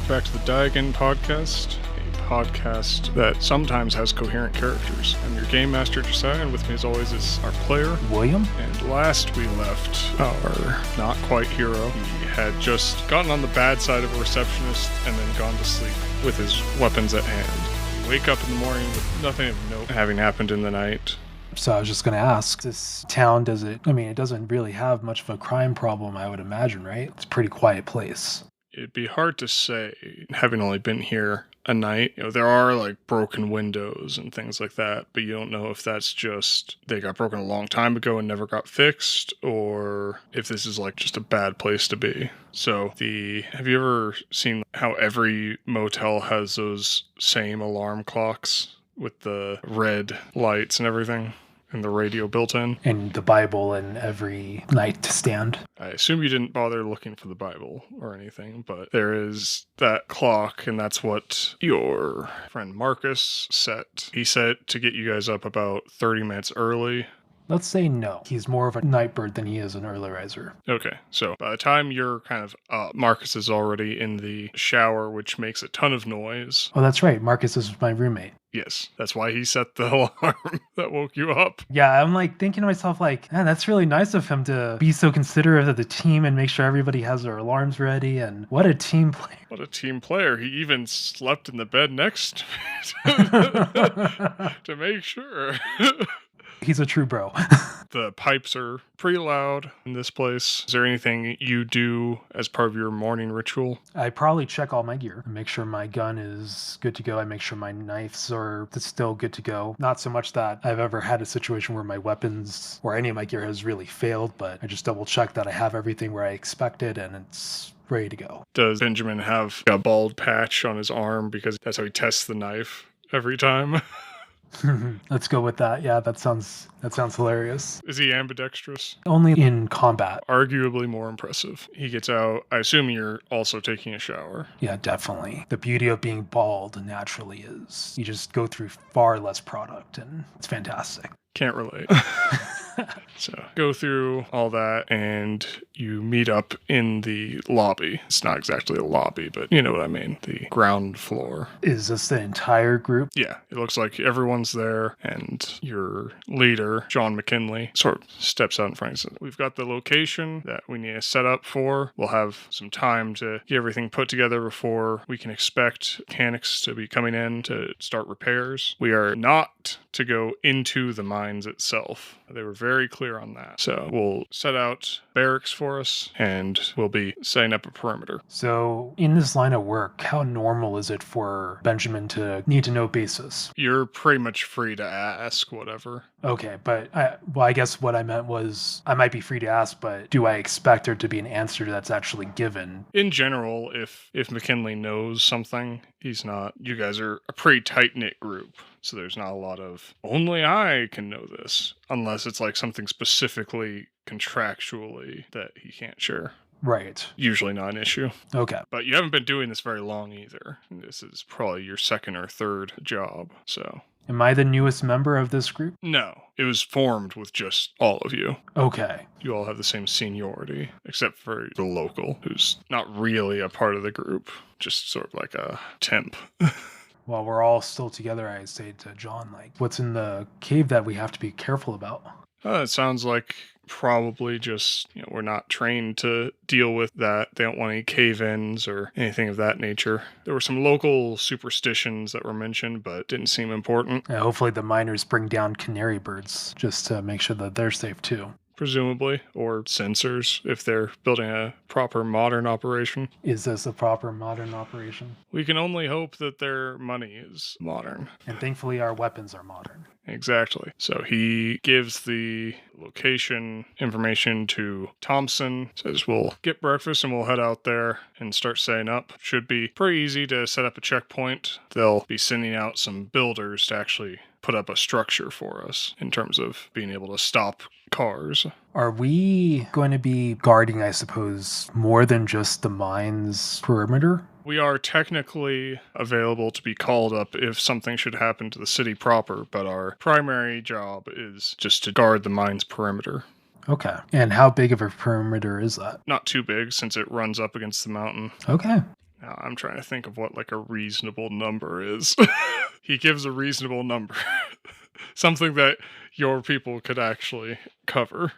back to the Diagon podcast, a podcast that sometimes has coherent characters. I'm your Game Master, Josiah, and with me as always is our player, William. And last we left our not quite hero. He had just gotten on the bad side of a receptionist and then gone to sleep with his weapons at hand. We wake up in the morning with nothing of note having happened in the night. So I was just going to ask, this town, it doesn't really have much of a crime problem, I would imagine, right? It's a pretty quiet place. It'd be hard to say, having only been here a night. There are like broken windows and things like that, but you don't know if that's just they got broken a long time ago and never got fixed, or if this is like just a bad place to be. So have you ever seen how every motel has those same alarm clocks with the red lights and everything? And the radio built in. And the Bible and every nightstand. I assume you didn't bother looking for the Bible or anything, but there is that clock, and that's what your friend Marcus set. He set to get you guys up about 30 minutes early. Let's say no. He's more of a night bird than he is an early riser. Okay, so by the time you're kind of up, Marcus is already in the shower, which makes a ton of noise. Oh, that's right. Marcus is my roommate. Yes, that's why he set the alarm that woke you up. Yeah, I'm like thinking to myself, like, man, that's really nice of him to be so considerate of the team and make sure everybody has their alarms ready. And what a team player. What a team player. He even slept in the bed next to me to make sure. He's a true bro. The pipes are pretty loud in this place. Is there anything you do as part of your morning ritual? I probably check all my gear, make sure my gun is good to go. I make sure my knives are still good to go. Not so much that I've ever had a situation where my weapons or any of my gear has really failed, but I just double check that I have everything where I expected and it's ready to go. Does Benjamin have a bald patch on his arm because that's how he tests the knife every time? Let's go with that. Yeah, that sounds hilarious. Is he ambidextrous? Only in combat. Arguably more impressive. He gets out. I assume you're also taking a shower. Yeah, definitely. The beauty of being bald naturally is you just go through far less product, and it's fantastic. Can't relate. So go through all that and you meet up in the lobby. It's not exactly a lobby, but you know what I mean. The ground floor. Is this the entire group? Yeah, it looks like everyone's there, and your leader, John McKinley, sort of steps out in front and says, we've got the location that we need to set up for. We'll have some time to get everything put together before we can expect mechanics to be coming in to start repairs. We are not to go into the mines itself. They were very clear on that. So we'll set out barracks for us, and we'll be setting up a perimeter. So in this line of work, how normal is it for Benjamin to need to know basis? You're pretty much free to ask whatever. Okay, but I guess what I meant was I might be free to ask, but do I expect there to be an answer that's actually given? In general, if McKinley knows something, he's not. You guys are a pretty tight-knit group. So there's not a lot of, only I can know this, unless it's like something specifically contractually that he can't share. Right. Usually not an issue. Okay. But you haven't been doing this very long either. This is probably your second or third job, so. Am I the newest member of this group? No, it was formed with just all of you. Okay. You all have the same seniority, except for the local, who's not really a part of the group, just sort of like a temp. While we're all still together, I say to John, like, what's in the cave that we have to be careful about? It sounds like probably just, we're not trained to deal with that. They don't want any cave-ins or anything of that nature. There were some local superstitions that were mentioned, but didn't seem important. Yeah, hopefully the miners bring down canary birds just to make sure that they're safe too. Presumably, or sensors if they're building a proper modern operation. Is this a proper modern operation? We can only hope that their money is modern. And thankfully our weapons are modern. Exactly. So he gives the location information to Thompson, says we'll get breakfast and we'll head out there and start setting up. Should be pretty easy to set up a checkpoint. They'll be sending out some builders to actually put up a structure for us in terms of being able to stop cars. Are we going to be guarding, I suppose, more than just the mine's perimeter? We are technically available to be called up if something should happen to the city proper, but our primary job is just to guard the mine's perimeter. Okay. And how big of a perimeter is that? Not too big since it runs up against the mountain. Okay. Now, I'm trying to think of what like a reasonable number is. He gives a reasonable number. Something that your people could actually cover.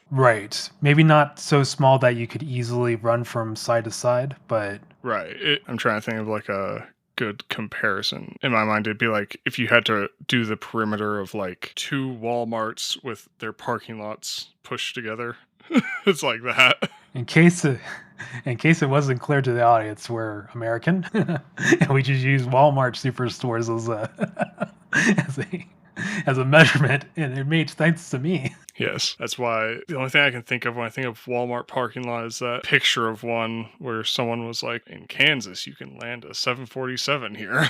Right. Maybe not so small that you could easily run from side to side, but Right. I'm trying to think of like a good comparison. In my mind, it'd be like if you had to do the perimeter of like 2 Walmarts with their parking lots pushed together. It's like that. in case it, in case it wasn't clear to the audience, we're American, and we just use Walmart superstores as a as a as a measurement, and it made sense to me. Yes, that's why the only thing I can think of when I think of Walmart parking lot is that picture of one where someone was like, in Kansas, you can land a 747 here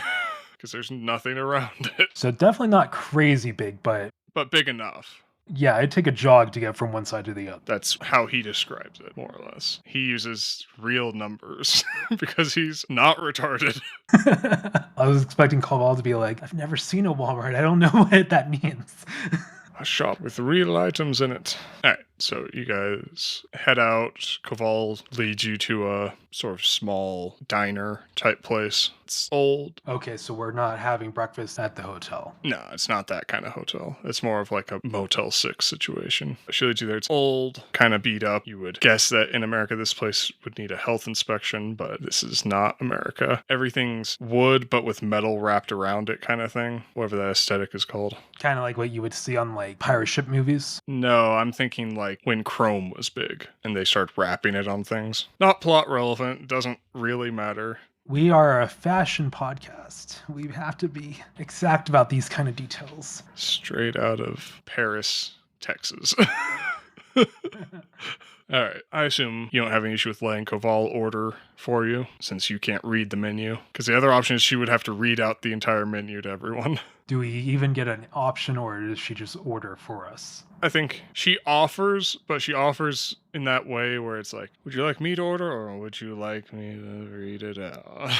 because there's nothing around it, So definitely not crazy big, but but big enough. yeah, it'd take a jog to get from one side to the other. That's how he describes it, more or less. He uses real numbers because he's not retarded. I was expecting Koval to be like, I've never seen a Walmart. I don't know what that means. A shop with real items in it. All right, so you guys head out. Koval leads you to a sort of small diner type place. It's old. Okay, so we're not having breakfast at the hotel. No, it's not that kind of hotel. It's more of like a Motel 6 situation. She leads you there. It's old, kind of beat up. You would guess that in America, this place would need a health inspection, but this is not America. Everything's wood, but with metal wrapped around it kind of thing. Whatever that aesthetic is called. Kind of like what you would see on like pirate ship movies. No, I'm thinking like when Chrome was big and they start wrapping it on things. Not plot relevant, doesn't really matter. We are a fashion podcast. We have to be exact about these kind of details. Straight out of Paris, Texas. All right. I assume you don't have any issue with letting Koval order for you since you can't read the menu. Because the other option is she would have to read out the entire menu to everyone. Do we even get an option, or does she just order for us? I think she offers, but she offers in that way where it's like, would you like me to order or would you like me to read it out?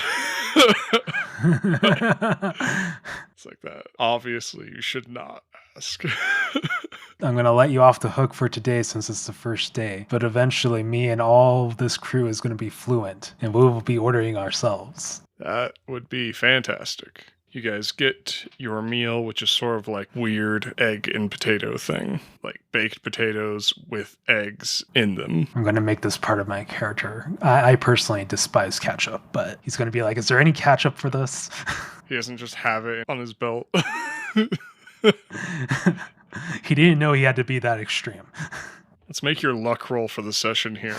It's like that. Obviously, you should not ask. I'm going to let you off the hook for today since it's the first day, but eventually me and all this crew is going to be fluent and we will be ordering ourselves. That would be fantastic. You guys get your meal, which is sort of like weird egg and potato thing, like baked potatoes with eggs in them. I'm going to make this part of my character. I personally despise ketchup, but he's going to be like, is there any ketchup for this? He doesn't just have it on his belt. He didn't know he had to be that extreme. Let's make your luck roll for the session here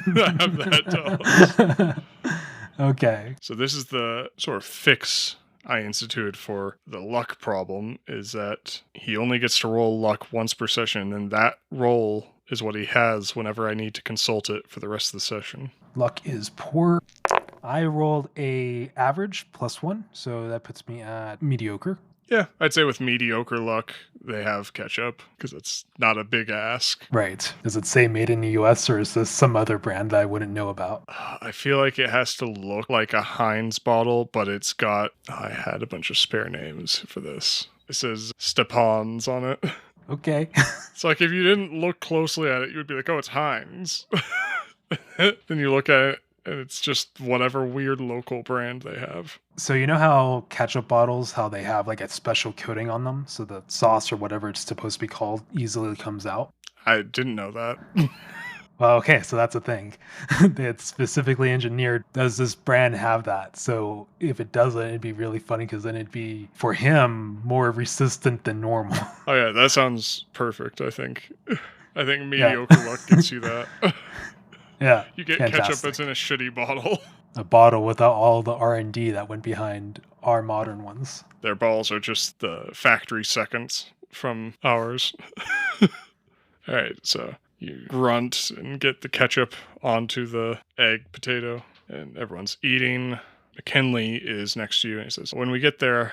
and have that tell us. Okay. So this is the sort of fix I instituted for the luck problem, is that he only gets to roll luck once per session, and that roll is what he has whenever I need to consult it for the rest of the session. Luck is poor. I rolled a average +1, so that puts me at mediocre. Yeah, I'd say with mediocre luck, they have ketchup, because it's not a big ask. Right. Does it say made in the US, or is this some other brand that I wouldn't know about? I feel like it has to look like a Heinz bottle, but it's got... I had a bunch of spare names for this. It says Stepan's on it. Okay. It's like if you didn't look closely at it, you would be like, oh, it's Heinz. Then you look at it, and it's just whatever weird local brand they have. So you know how ketchup bottles, how they have like a special coating on them, so the sauce or whatever it's supposed to be called easily comes out? I didn't know that. Well, okay, so that's a thing. It's specifically engineered. Does this brand have that? So if it doesn't, it'd be really funny because then it'd be, for him, more resistant than normal. Oh yeah, that sounds perfect, I think. I think mediocre luck gets you that. Yeah. You get fantastic. ketchup that's in a shitty bottle. A bottle without all the R&D that went behind our modern ones. Their balls are just the factory seconds from ours. All right, so you grunt and get the ketchup onto the egg potato, and everyone's eating. McKinley is next to you, and he says, when we get there,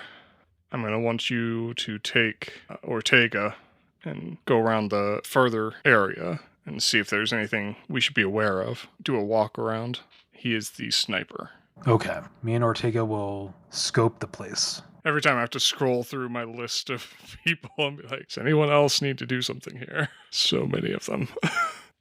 I'm going to want you to take Ortega and go around the further area and see if there's anything we should be aware of. Do a walk around. He is the sniper. Okay. Me and Ortega will scope the place. Every time I have to scroll through my list of people and be like, does anyone else need to do something here? So many of them. All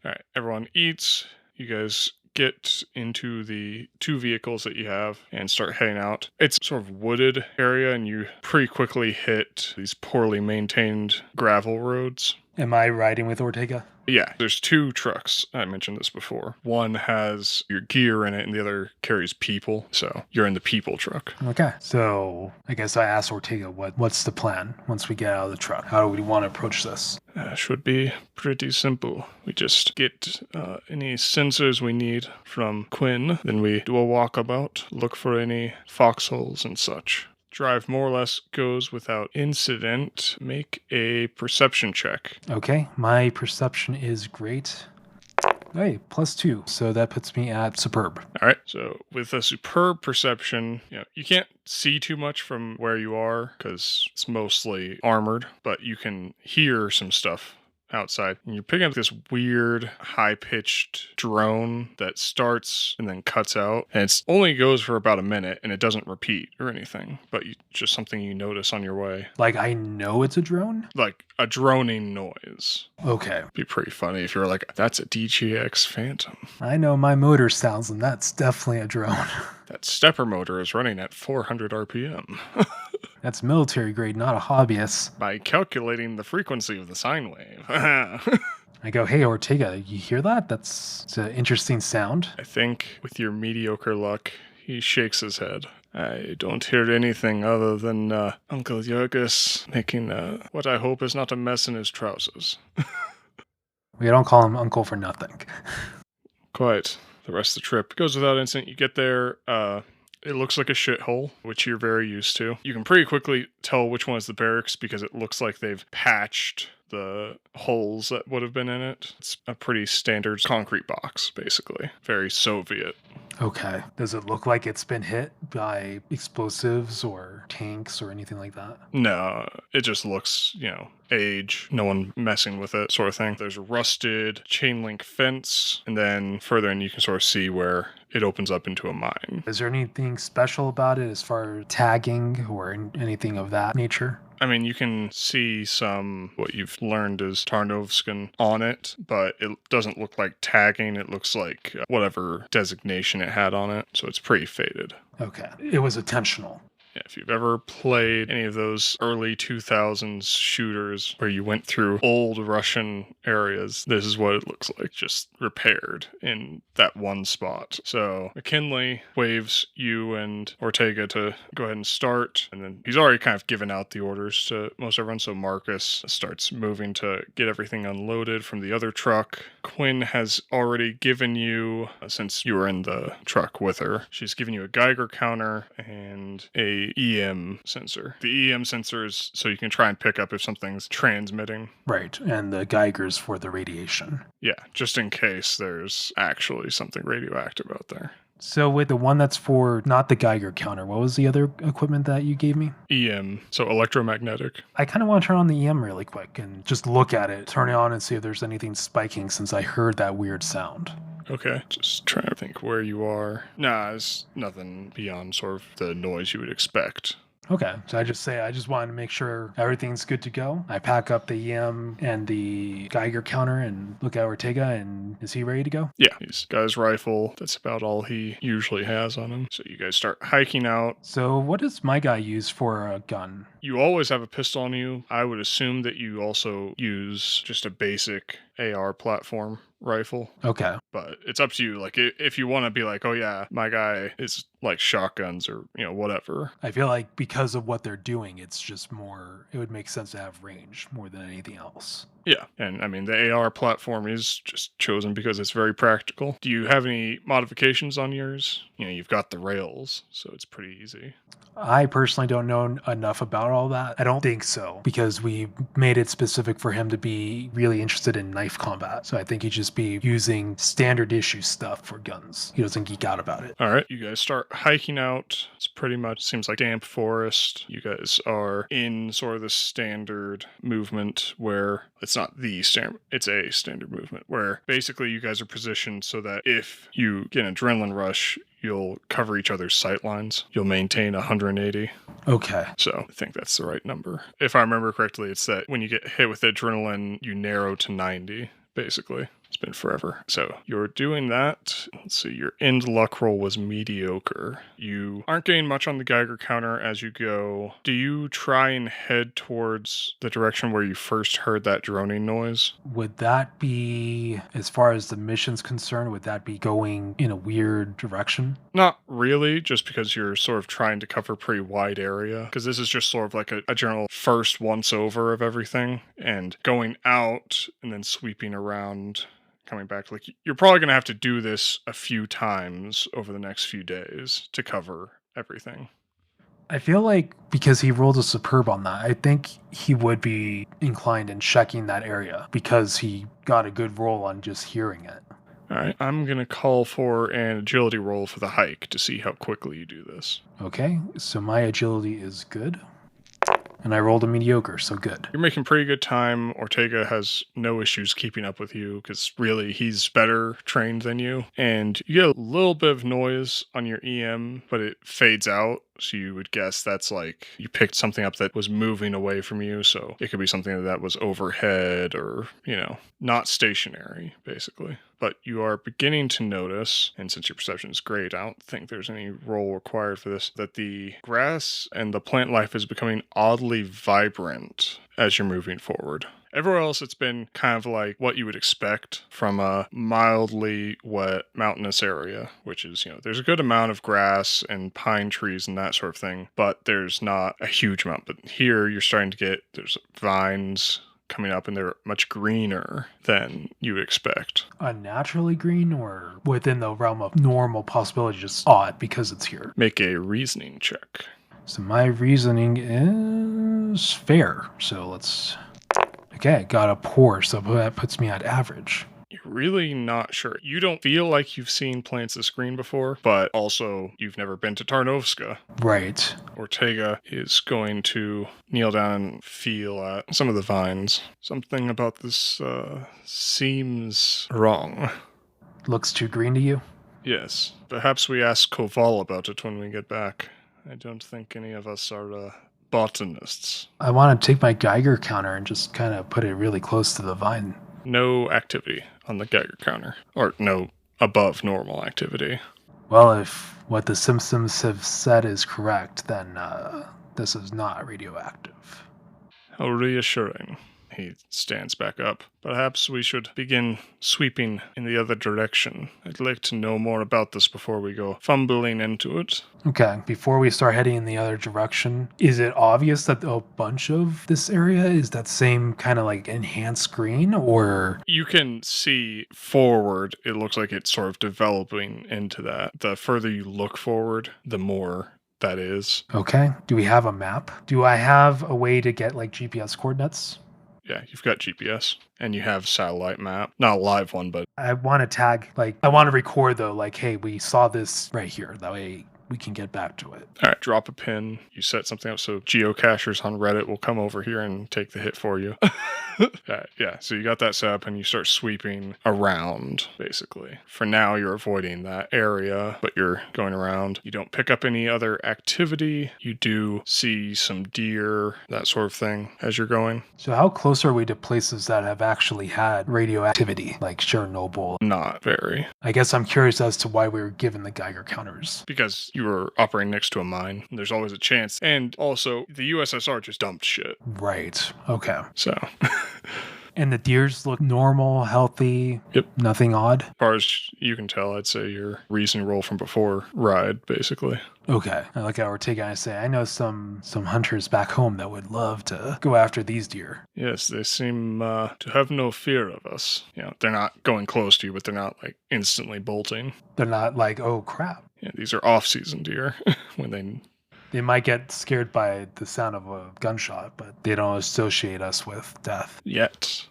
right, everyone eats. You guys get into the 2 vehicles that you have and start heading out. It's sort of wooded area, and you pretty quickly hit these poorly maintained gravel roads. Am I riding with Ortega? Yeah, there's 2 trucks. I mentioned this before. One has your gear in it, and the other carries people. So you're in the people truck. Okay. So I guess I asked Ortega, what's the plan once we get out of the truck? How do we want to approach this? Should be pretty simple. We just get any sensors we need from Quinn. Then we do a walkabout, look for any foxholes and such. Drive more or less goes without incident. Make a perception check. Okay, my perception is great. Hey, +2. So that puts me at superb. All right. So with a superb perception, you can't see too much from where you are because it's mostly armored, but you can hear some stuff outside. And you're picking up this weird, high-pitched drone that starts and then cuts out. And it only goes for about a minute, and it doesn't repeat or anything, but just something you notice on your way. Like, I know it's a drone? Like a droning noise. Okay. It'd be pretty funny if you were like, that's a DGX Phantom. I know my motor sounds, and that's definitely a drone. That stepper motor is running at 400 RPM. That's military grade, not a hobbyist. By calculating the frequency of the sine wave. I go, hey, Ortega, you hear that? It's an interesting sound. I think with your mediocre luck, he shakes his head. I don't hear anything other than Uncle Jurgis making what I hope is not a mess in his trousers. We don't call him Uncle for nothing. Quite. The rest of the trip goes without incident. You get there, it looks like a shithole, which you're very used to. You can pretty quickly tell which one is the barracks because it looks like they've patched the holes that would have been in it. It's a pretty standard concrete box, basically. Very Soviet. Okay. Does it look like it's been hit by explosives or tanks or anything like that? No, it just looks, age, no one messing with it sort of thing. There's a rusted chain link fence, and then further in you can sort of see where it opens up into a mine. Is there anything special about it as far as tagging or anything of that nature? I mean, you can see what you've learned is Tarnovskan on it, but it doesn't look like tagging. It looks like whatever designation it had on it, so it's pretty faded. Okay. It was intentional. Yeah, if you've ever played any of those early 2000s shooters where you went through old Russian areas, this is what it looks like, just repaired in that one spot. So McKinley waves you and Ortega to go ahead and start, and then he's already kind of given out the orders to most everyone, so Marcus starts moving to get everything unloaded from the other truck. Quinn has already given you, since you were in the truck with her, she's given you a Geiger counter and a EM sensor. The EM sensor is so you can try and pick up if something's transmitting. Right, and the Geigers for the radiation. Yeah, just in case there's actually something radioactive out there. So with the one that's for not the Geiger counter, what was the other equipment that you gave me? EM, so electromagnetic. I kind of want to turn on the EM really quick and just look at it, turn it on and see if there's anything spiking since I heard that weird sound. Okay, just trying to think where you are. Nah, it's nothing beyond sort of the noise you would expect. Okay, so I just wanted to make sure everything's good to go. I pack up the EM and the Geiger counter and look at Ortega, and is he ready to go? Yeah, he's got his rifle. That's about all he usually has on him. So you guys start hiking out. So what does my guy use for a gun? You always have a pistol on you. I would assume that you also use just a basic AR platform rifle. Okay. But it's up to you. Like, if you want to be like, oh yeah, my guy is like shotguns or, whatever. I feel like because of what they're doing, it's just more, it would make sense to have range more than anything else. Yeah, and I mean, the AR platform is just chosen because it's very practical. Do you have any modifications on yours? You've got the rails, so it's pretty easy. I personally don't know enough about all that. I don't think so, because we made it specific for him to be really interested in knife combat. So I think he'd just be using standard issue stuff for guns. He doesn't geek out about it. All right, you guys start hiking out. It's pretty much seems like damp forest. You guys are in sort of the standard movement where it's not the standard, it's a standard movement where basically you guys are positioned so that if you get an adrenaline rush, you'll cover each other's sight lines. You'll maintain 180. Okay. So I think that's the right number. If I remember correctly, it's that when you get hit with adrenaline, you narrow to 90, basically. It's been forever. So you're doing that. Let's see, your end luck roll was mediocre. You aren't getting much on the Geiger counter as you go. Do you try and head towards the direction where you first heard that droning noise? Would that be, as far as the mission's concerned, would that be going in a weird direction? Not really, just because you're sort of trying to cover a pretty wide area. Because this is just sort of like a general first once over of everything. And going out and then sweeping around, coming back. Like, you're probably going to have to do this a few times over the next few days to cover everything. I feel like because he rolled a superb on that, I think he would be inclined in checking that area because he got a good roll on just hearing it. All right, I'm going to call for an agility roll for the hike to see how quickly you do this. Okay, so my agility is good. And I rolled a mediocre, so good. You're making pretty good time. Ortega has no issues keeping up with you because really he's better trained than you. And you get a little bit of noise on your EM, but it fades out. So you would guess that's like you picked something up that was moving away from you. So it could be something that was overhead or, not stationary, basically. But you are beginning to notice, and since your perception is great, I don't think there's any roll required for this, that the grass and the plant life is becoming oddly vibrant as you're moving forward. Everywhere else, it's been kind of like what you would expect from a mildly wet mountainous area, which is, there's a good amount of grass and pine trees and that sort of thing, but there's not a huge amount. But here you're starting to there's vines coming up and they're much greener than you would expect. Unnaturally green or within the realm of normal possibility, just odd because it's here? Make a reasoning check. So my reasoning is fair. So let's... Okay, got a poor, so that puts me at average. You're really not sure. You don't feel like you've seen plants this green before, but also you've never been to Tarnovska. Right. Ortega is going to kneel down and feel at some of the vines. Something about this seems wrong. Looks too green to you? Yes. Perhaps we ask Koval about it when we get back. I don't think any of us are botanists. I want to take my Geiger counter and just kind of put it really close to the vine. No activity on the Geiger counter. Or no above normal activity. Well, if what the Simpsons have said is correct, then this is not radioactive. How reassuring. He stands back up. Perhaps we should begin sweeping in the other direction. I'd like to know more about this before we go fumbling into it. Okay, before we start heading in the other direction, is it obvious that a bunch of this area is that same kind of like enhanced green, or? You can see forward, it looks like it's sort of developing into that. The further you look forward, the more that is. Okay, do we have a map? Do I have a way to get like GPS coordinates? Yeah, you've got GPS and you have satellite map. Not a live one, but I want to tag, I want to record though, hey, we saw this right here. That way we can get back to it. All right, drop a pin. You set something up so geocachers on Reddit will come over here and take the hit for you. Yeah, so you got that set up and you start sweeping around, basically. For now, you're avoiding that area, but you're going around. You don't pick up any other activity. You do see some deer, that sort of thing, as you're going. So how close are we to places that have actually had radioactivity, like Chernobyl? Not very. I guess I'm curious as to why we were given the Geiger counters. Because you were operating next to a mine. There's always a chance. And also, the USSR just dumped shit. Right. Okay. So... And the deers look normal, healthy. Yep. Nothing odd. As far as you can tell, I'd say your reasoning roll from before ride, basically. Okay. I like how Ortega and I say, I know some hunters back home that would love to go after these deer. Yes, they seem to have no fear of us. They're not going close to you, but they're not instantly bolting. They're not like, oh crap. Yeah, these are off-season deer when They might get scared by the sound of a gunshot, but they don't associate us with death. Yet.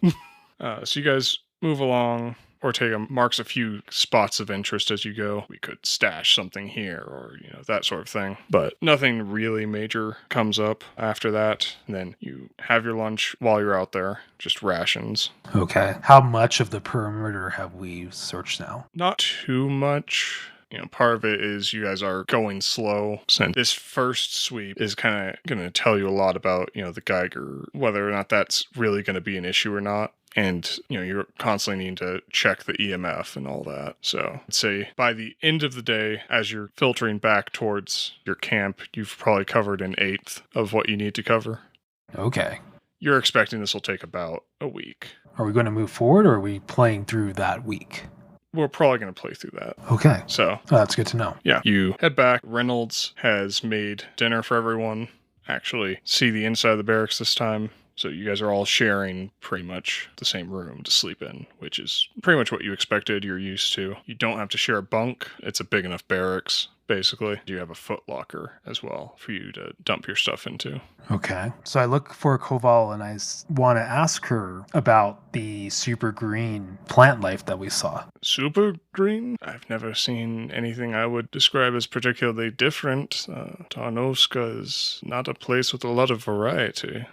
So you guys move along. Ortega marks a few spots of interest as you go. We could stash something here or, that sort of thing. But nothing really major comes up after that. And then you have your lunch while you're out there. Just rations. Okay. How much of the perimeter have we searched now? Not too much. Part of it is you guys are going slow. So this first sweep is kind of going to tell you a lot about, the Geiger, whether or not that's really going to be an issue or not. And, you're constantly needing to check the EMF and all that. So I'd say by the end of the day, as you're filtering back towards your camp, you've probably covered an eighth of what you need to cover. Okay. You're expecting this will take about a week. Are we going to move forward, or are we playing through that week? We're probably going to play through that. Okay. So That's good to know. yeah, you head back. Reynolds has made dinner for everyone. Actually, see the inside of the barracks this time. So you guys are all sharing pretty much the same room to sleep in, which is pretty much what you expected, you're used to. You don't have to share a bunk. It's a big enough barracks, basically. You have a foot locker as well for you to dump your stuff into. Okay. So I look for Koval and I want to ask her about the super green plant life that we saw. Super green? I've never seen anything I would describe as particularly different. Tarnovska is not a place with a lot of variety.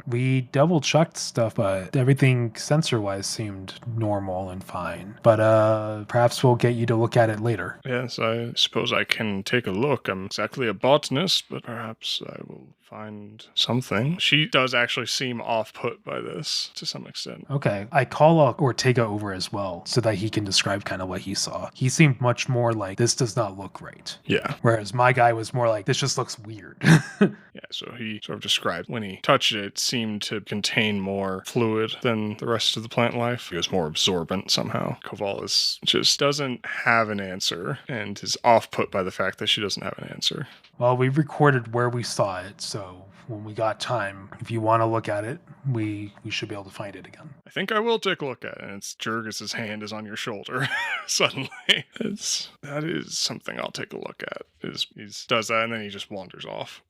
We double checked stuff, but everything sensor-wise seemed normal and fine. But perhaps we'll get you to look at it later. Yes, I suppose I can take a look. I'm exactly a botanist, but perhaps I will find something. She does actually seem off-put by this to some extent. Okay. I call Ortega over as well so that he can describe kind of what he saw. He seemed much more like, this does not look right. Yeah. Whereas my guy was more like, this just looks weird. Yeah, so he sort of described when he touched it, it seemed to contain more fluid than the rest of the plant life. It was more absorbent somehow. Kovalis just doesn't have an answer and is off-put by the fact that she doesn't have an answer. Well, we recorded where we saw it, so when we got time, if you want to look at it, we should be able to find it again. I think I will take a look at it. And it's Jurgis's hand is on your shoulder suddenly. That is something I'll take a look at. He does that and then he just wanders off.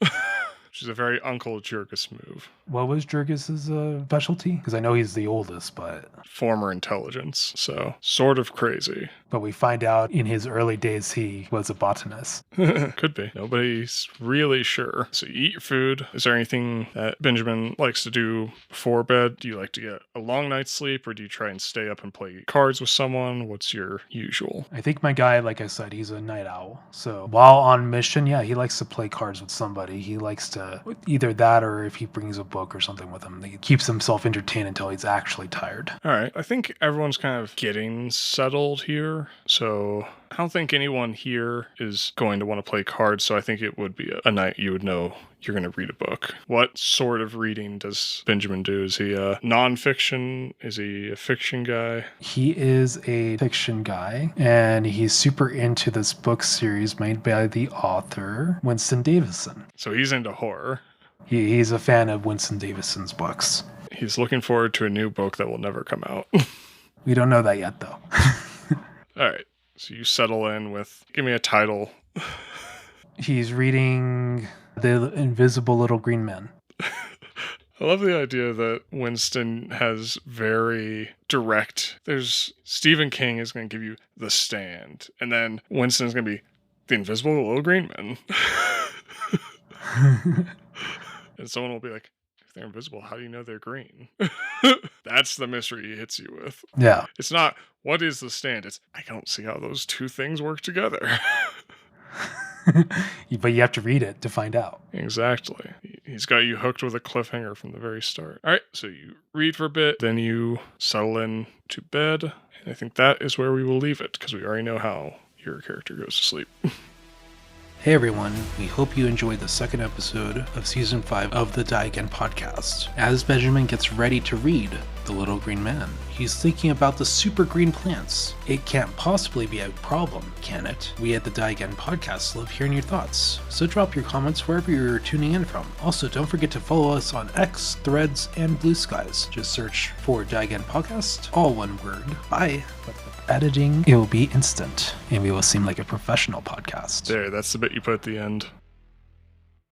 Which is a very Uncle Jurgis move. What was Jurgis's specialty? Because I know he's the oldest, but... Former intelligence, so sort of crazy. But we find out in his early days he was a botanist. Could be. Nobody's really sure. So you eat your food. Is there anything that Benjamin likes to do before bed? Do you like to get a long night's sleep, or do you try and stay up and play cards with someone? What's your usual? I think my guy, like I said, he's a night owl. So while on mission, yeah, he likes to play cards with somebody. He likes to either that, or if he brings a book or something with him, he keeps himself entertained until he's actually tired. All right. I think everyone's kind of getting settled here. So I don't think anyone here is going to want to play cards. So I think it would be a night you would know you're going to read a book. What sort of reading does Benjamin do? Is he a nonfiction? Is he a fiction guy? He is a fiction guy, and he's super into this book series made by the author, Winston Davison. So he's into horror. He's a fan of Winston Davison's books. He's looking forward to a new book that will never come out. We don't know that yet, though. All right. So you settle in with, give me a title. He's reading The Invisible Little Green Men. I love the idea that Winston has very direct. There's Stephen King is going to give you The Stand, and then Winston's going to be The Invisible Little Green Men. And someone will be like, if they're invisible, how do you know they're green? That's the mystery he hits you with. Yeah. It's not, what is The Stand? It's, I don't see how those two things work together. But you have to read it to find out. Exactly. He's got you hooked with a cliffhanger from the very start. All right, so you read for a bit, then you settle in to bed, and I think that is where we will leave it, because we already know how your character goes to sleep. Hey everyone, we hope you enjoyed the second episode of Season 5 of the Die Again podcast. As Benjamin gets ready to read The Little Green Man, he's thinking about the super green plants. It can't possibly be a problem, can it? We at the Die Again podcast love hearing your thoughts, so drop your comments wherever you're tuning in from. Also, don't forget to follow us on X, Threads, and Blue Skies. Just search for Die Again podcast, all one word. Bye. Editing, it will be instant, and we will seem like a professional podcast. There, that's the bit you put at the end.